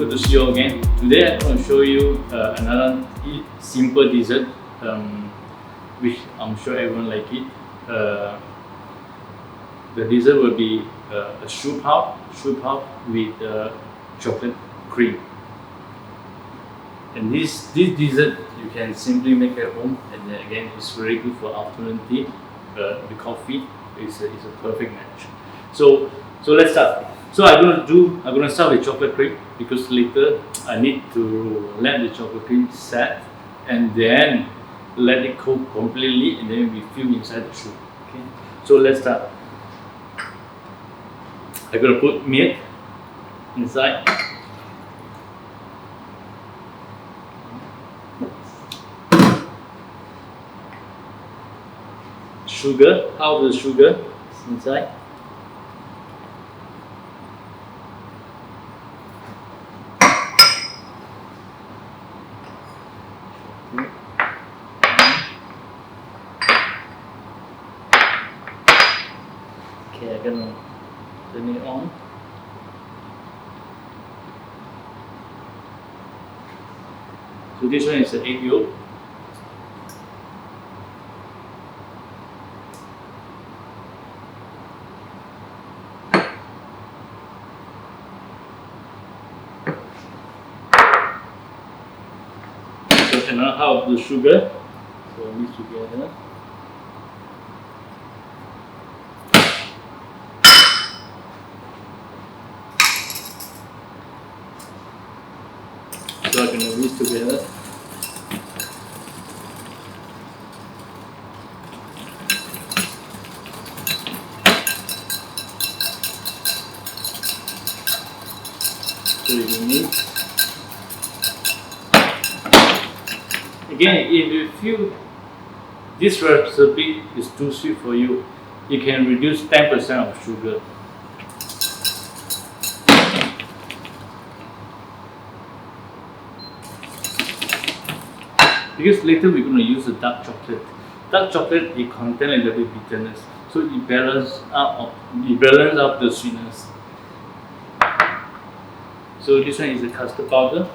good to see you again. Today I'm going to show you another simple dessert, which I'm sure everyone like it. The dessert will be a choux puff with chocolate cream. And this dessert you can simply make at home, and then again it's very good for afternoon tea. The coffee is a perfect match. So let's start. So I'm gonna start with chocolate cream, because later I need to let the chocolate cream set and then let it cook completely, and then we fill inside the choux. Okay. So let's start. I'm gonna put milk inside. Sugar, half the sugar is inside. Okay, I'm gonna turn it on. So this one is the egg yolk. So another half of the sugar. So mix together. So I'm gonna mix together. So you can mix. Again, if you feel this recipe is too sweet for you, you can reduce 10% of sugar. Because later we're going to use the dark chocolate. Dark chocolate, it contains a little bit bitterness, so it balances out the sweetness. So this one is the custard powder.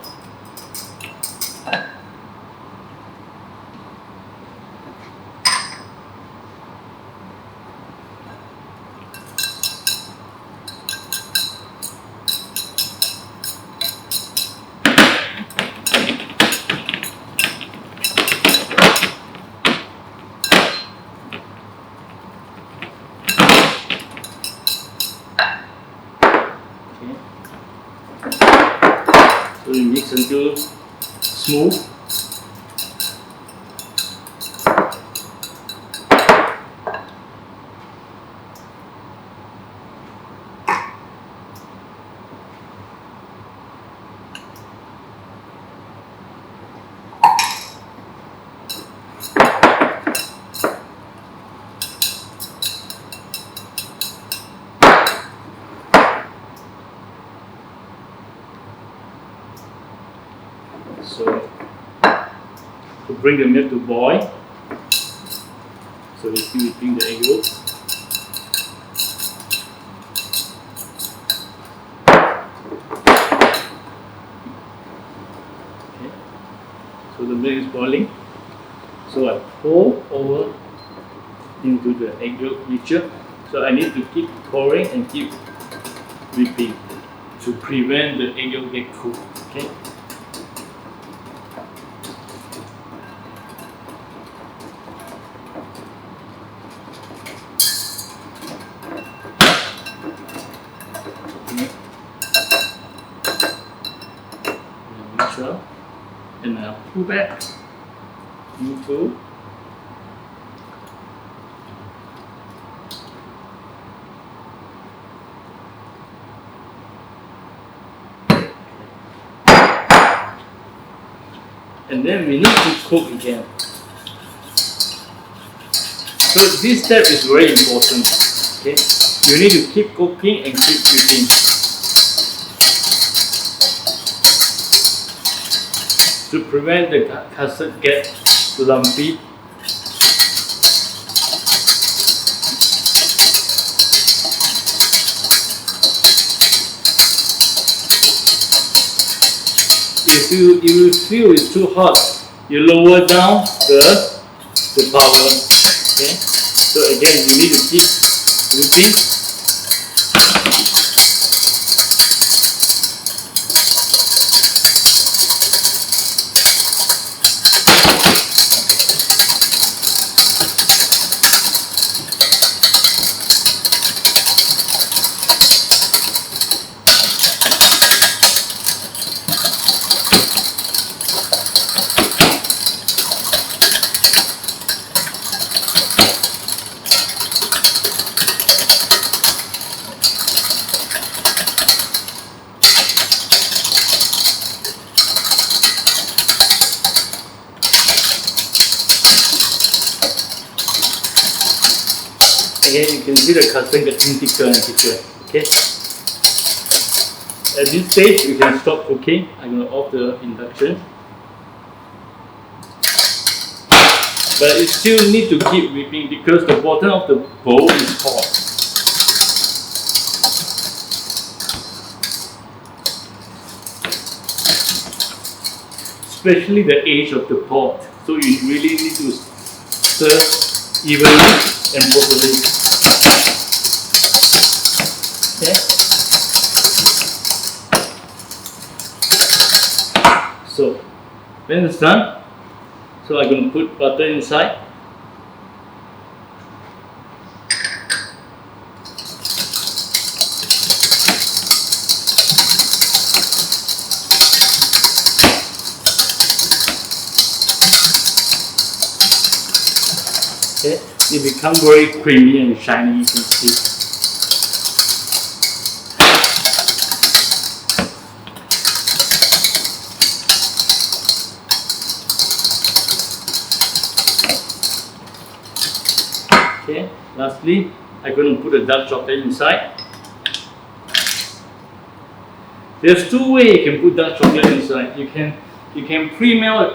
So you mix until smooth. So to bring the milk to boil, so we still whipping the egg yolk. Okay. So the milk is boiling. So I pour over into the egg yolk mixture. So I need to keep pouring and keep whipping to prevent the egg yolk get cooked. Okay. And I'll pull back into and then we need to cook again. So this step is very important. Okay, you need to keep cooking and keep whipping to prevent the custard get lumpy. you feel it's too hot, you lower down the power. Okay. So again, you need to keep whipping. Again, you can see the custard getting thicker and thicker. Okay. At this stage, you can stop cooking. I'm going to off the induction. But you still need to keep whipping because the bottom of the bowl is hot. Especially the edge of the pot. So you really need to stir evenly and properly. Okay. So when it's done, so I'm going to put butter inside. Okay, it becomes very creamy and shiny, you can see. Okay, lastly, I'm going to put a dark chocolate inside. There's two ways you can put dark chocolate inside. You can pre-melt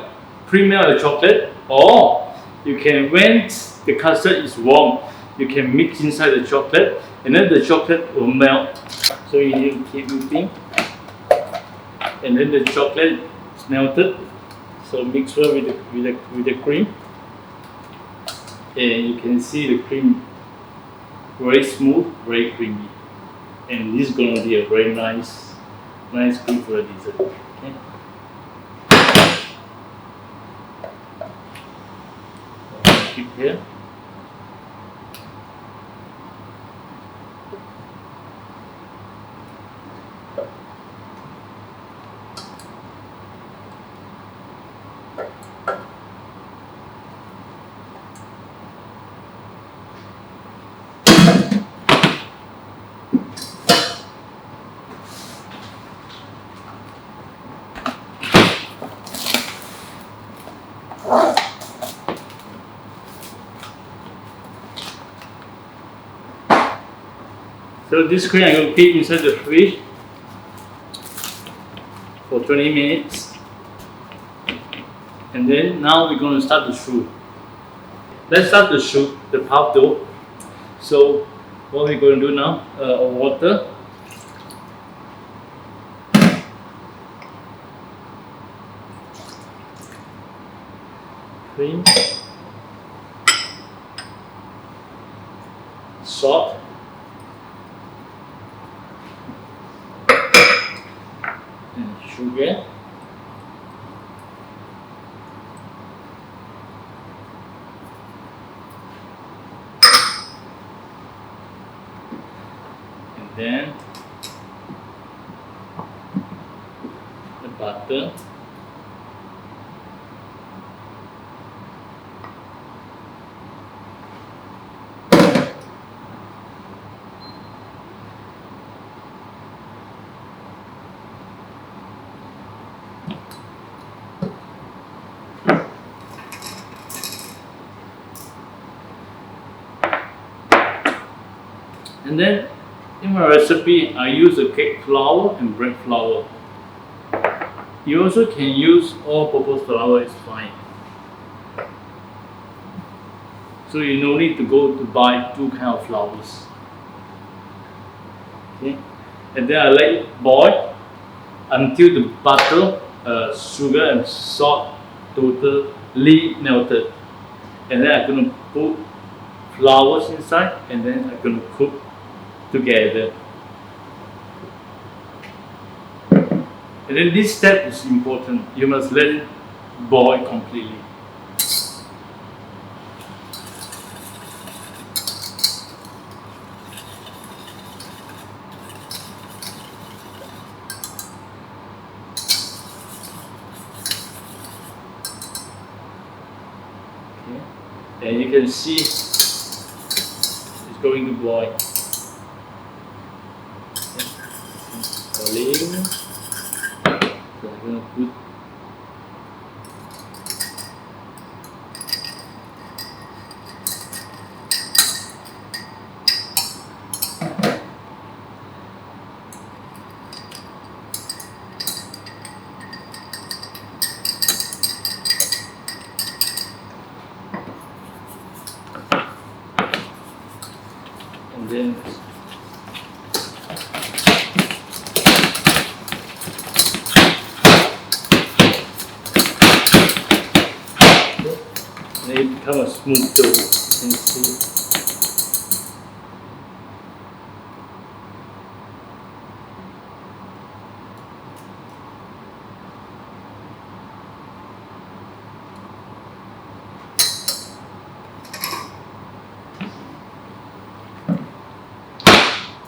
the chocolate, or you can, when the custard is warm, you can mix inside the chocolate, and then the chocolate will melt. So you need to keep whipping, and then the chocolate is melted. So mix well with the cream. And you can see the cream very smooth, very creamy, and this is going to be a very nice cream for a dessert. Okay. So keep here. So this cream I'm going to keep inside the fridge for 20 minutes. And then now we're going to start the choux. Let's start the choux, the puff dough. So what we're going to do now, water. Cream. Salt. And sugar. And then the butter. And then in my recipe, I use a cake flour and bread flour. You also can use all-purpose flour, it's fine. So you no need to go to buy two kind of flours. Okay, and then I let it boil until the butter sugar and salt totally melted, and then I'm going to put flowers inside, and then I'm going to cook together. And then this step is important. You must let it boil completely. Okay. And you can see it's going to boil. Okay. Boiling. So I'm going to put and then it becomes a smooth dough. You can see.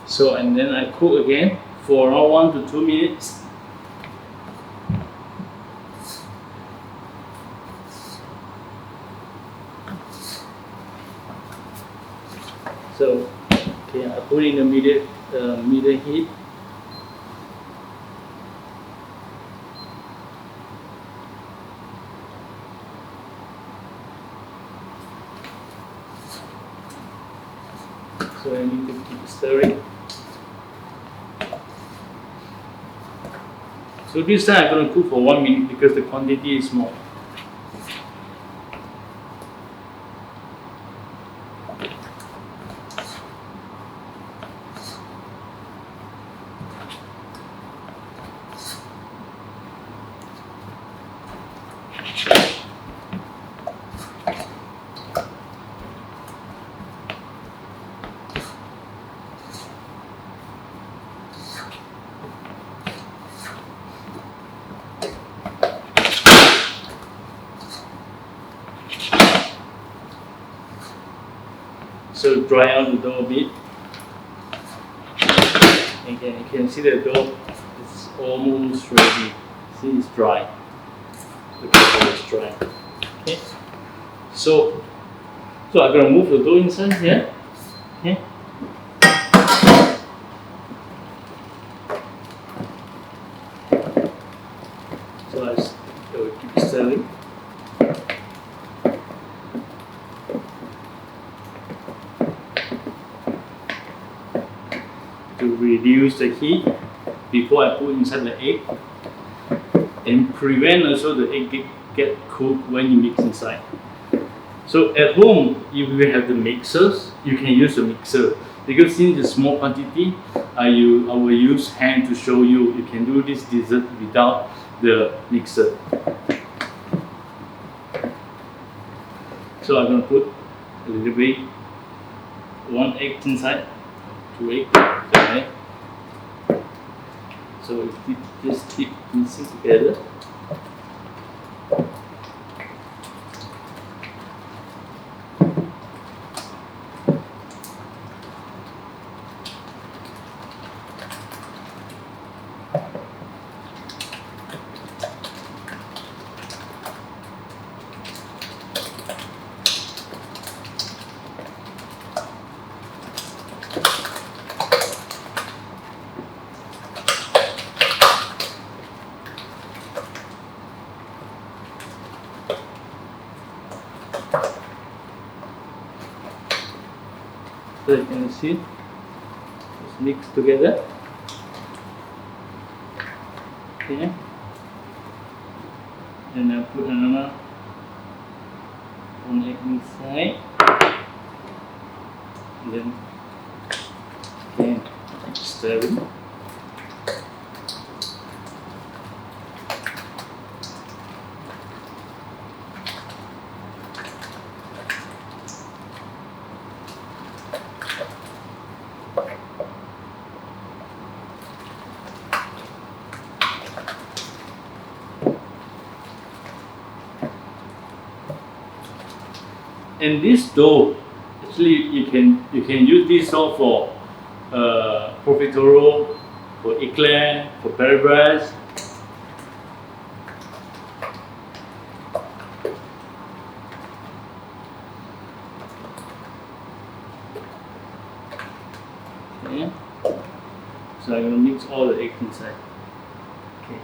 So, and then I cook again for around 1 to 2 minutes. So, okay, I put in the medium heat. So I need to keep stirring. So this time I'm going to cook for 1 minute because the quantity is small. So dry out the dough a bit. Again, you can see the dough is almost ready. See, it's dry. The dough is dry. Okay. So I'm gonna move the dough inside here. Okay. So I will keep stirring. To reduce the heat before I put inside the egg, and prevent also the egg get cooked when you mix inside. So at home, if you have the mixers, you can use the mixer, because since it's small quantity, I will use hand to show you. You can do this dessert without the mixer. So I'm gonna put a little bit, 1 egg inside, 2 eggs. Okay. So just keep mixing together. So you can see it's mixed together. Okay. And I put another 1 egg inside. And then again stirring. And this dough, actually you can use this dough for profiterole, for eclair, for Paris. Okay. So I'm gonna mix all the eggs inside. Okay.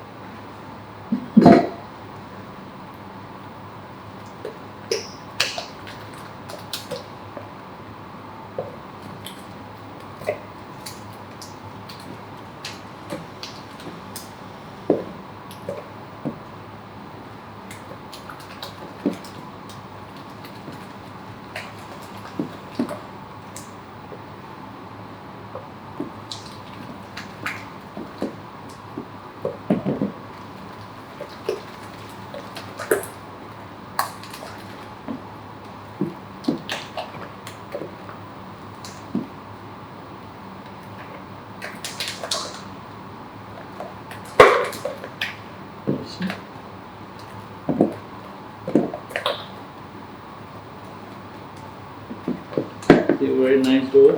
They're very nice dough.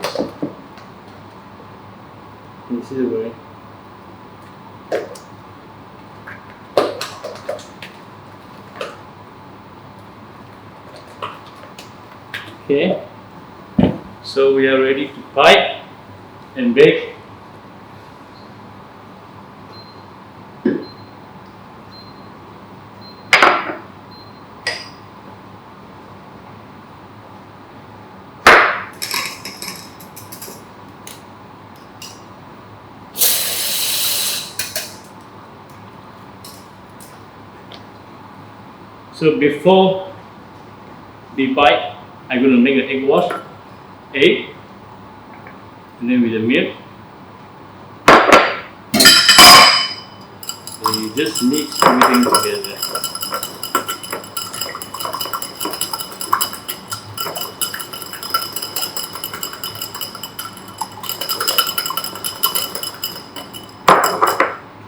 This is very okay. So we are ready to pipe and bake. So before the bite, I'm going to make an egg wash, egg, and then with the milk. So you just mix everything together.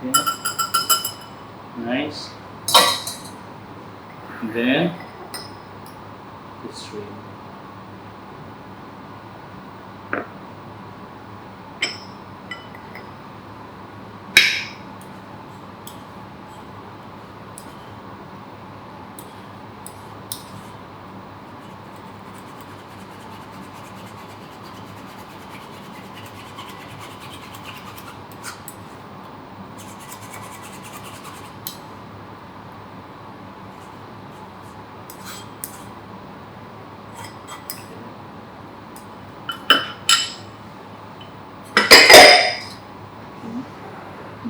Okay. Nice. And then the string.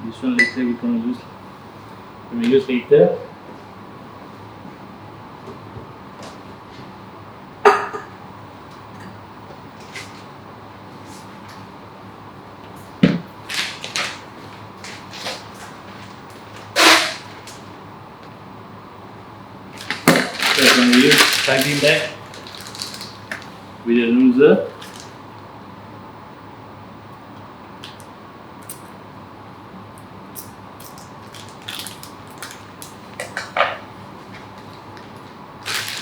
This one later we're going to use later. So I'm going to use piping bag with a loser.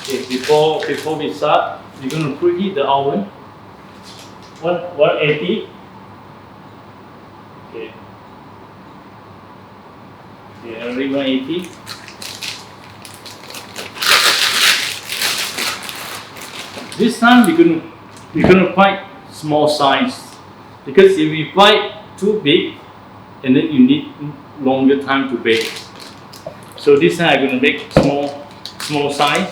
Okay, before we start, we're going to preheat the oven 180. Okay. Okay, already 180. This time we're gonna pipe small size, because if we pipe too big, and then you need longer time to bake. So this time I'm gonna make small size.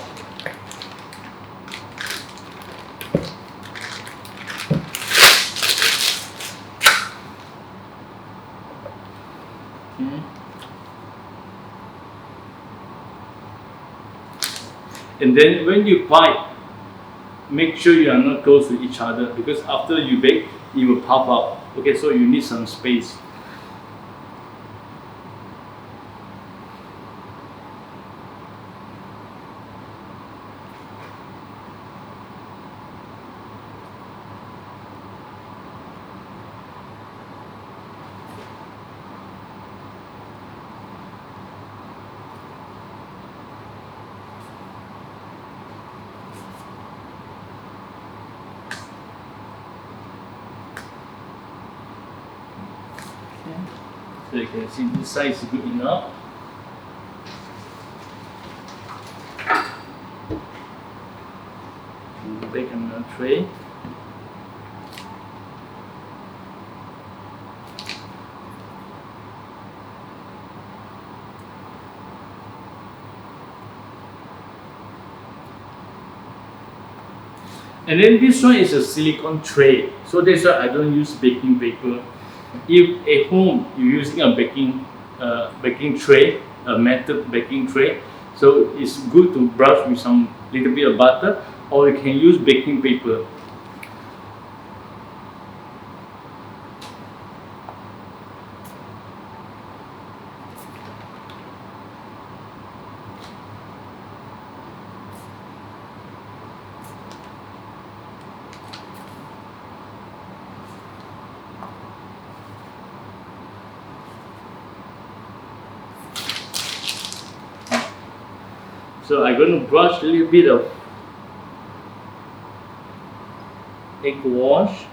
Okay. And then when you pipe, make sure you are not close to each other, because after you bake, it will pop out. Okay, so you need some space. So you can see this size is good enough. Bake another tray. And then this one is a silicone tray, so that's why I don't use baking paper. If at home you're using a baking tray, a metal baking tray, so it's good to brush with some little bit of butter, or you can use baking paper. So I'm going to brush a little bit of egg wash.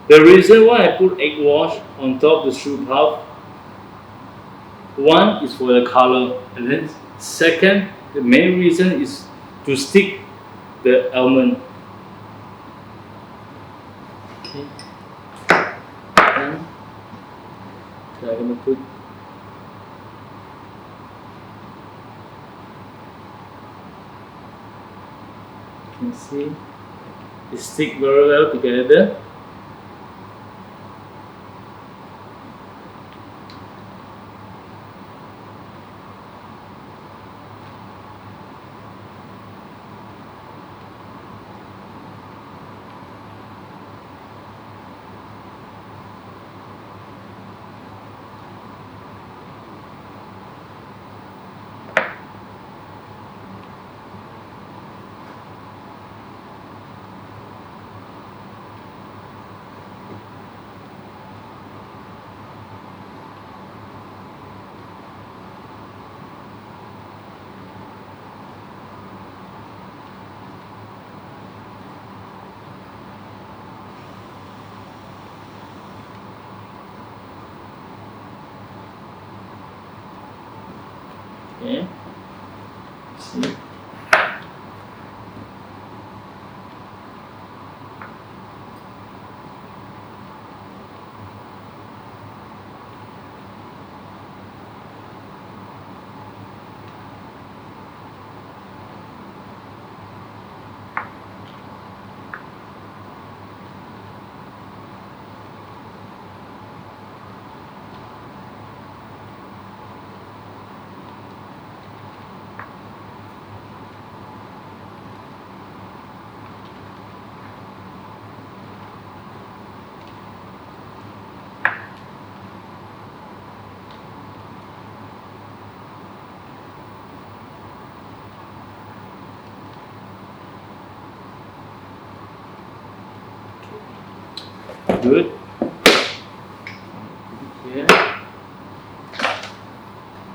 The reason why I put egg wash on top of the soup puff, one is for the color, and then second, the main reason is to stick the almond. Okay. And so I'm gonna put you can see it stick very well together. Okay. See. Good. Here.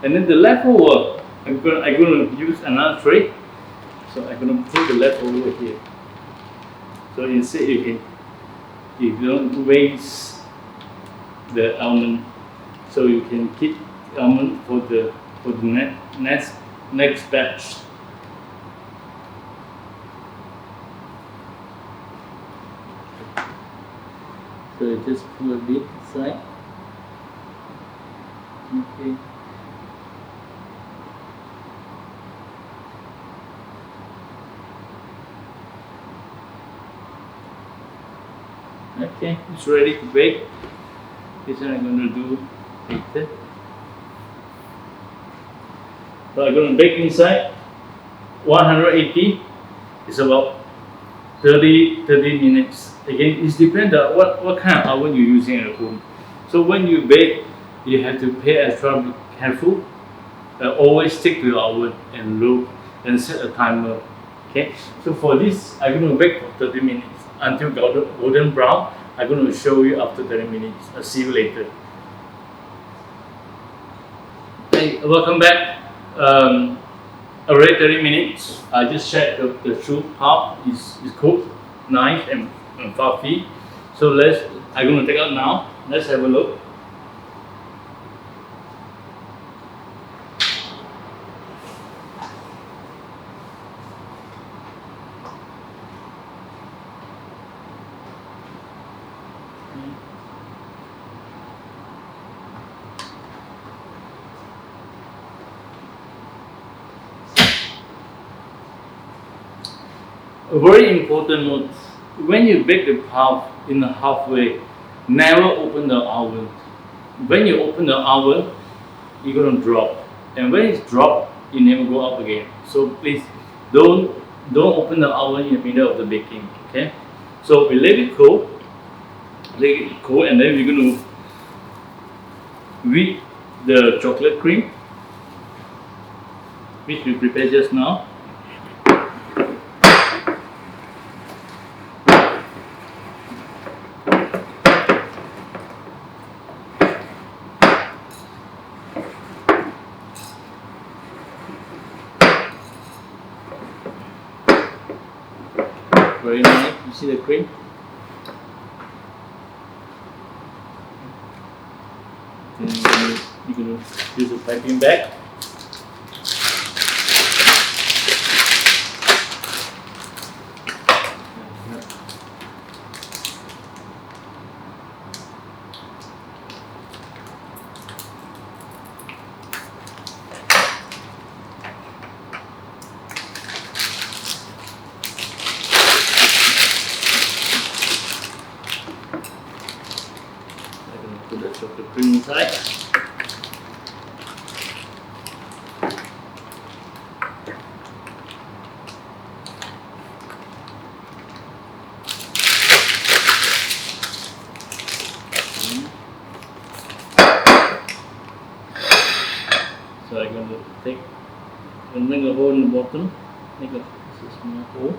And then the leftover, I'm gonna use another tray. So I'm gonna put the leftover here. So instead you don't waste the almond. So you can keep almond for the next batch. So I just put a bit inside. Okay. Okay, it's ready to bake. This one I'm going to do later. So I'm going to bake inside 180. It's about 30 minutes. Again, it depends on what kind of oven you're using at home. So when you bake, you have to pay extra careful. Always stick to your oven and look and set a timer. Okay. So for this, I'm going to bake for 30 minutes until golden brown. I'm going to show you after 30 minutes. I'll see you later. Hey, welcome back. Already 30 minutes. I just checked the true part is cooked, nice and fluffy. So I'm going to take out now. Let's have a look. A very important note, when you bake the puff in the halfway, never open the oven. When you open the oven, it's going to drop. And when it's dropped, it never go up again. So please don't open the oven in the middle of the baking. Okay? So we let it cool. And then we're going to whip the chocolate cream, which we prepared just now. Very nice. You see the cream? Then you're going to use a piping bag. Put the chocolate cream inside. So I'm going to make a hole in the bottom, make a small hole.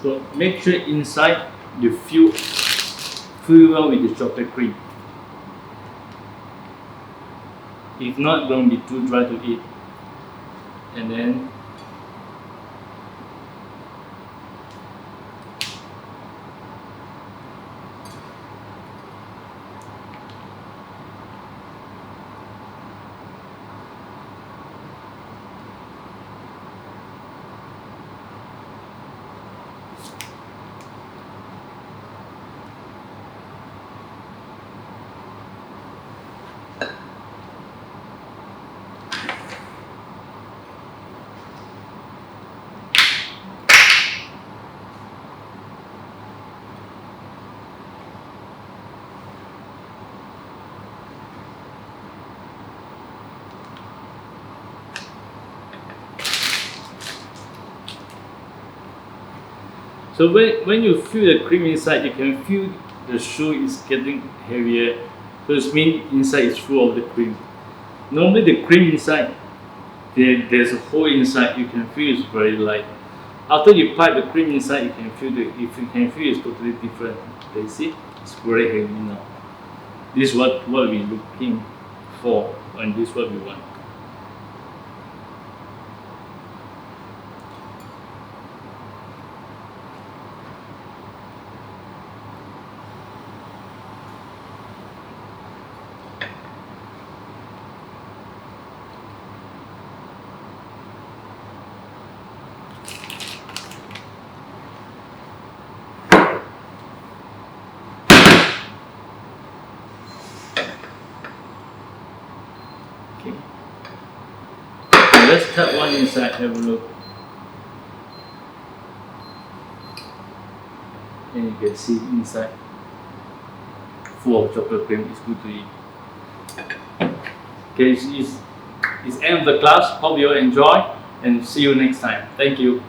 So make sure inside you fill well with the chocolate cream. If not, it's going to be too dry to eat. And then So when you feel the cream inside, you can feel the shoe is getting heavier. So it means inside is full of the cream. Normally the cream inside, there's a hole inside. You can feel it's very light. After you pipe the cream inside, you can feel it's totally different. You see, it's very heavy now. This is what we're looking for, and this is what we want. Okay. Now let's cut one inside, have a look. And you can see inside full of chocolate cream. It's good to eat. Okay, it's end of the class. Hope you enjoy and see you next time. Thank you.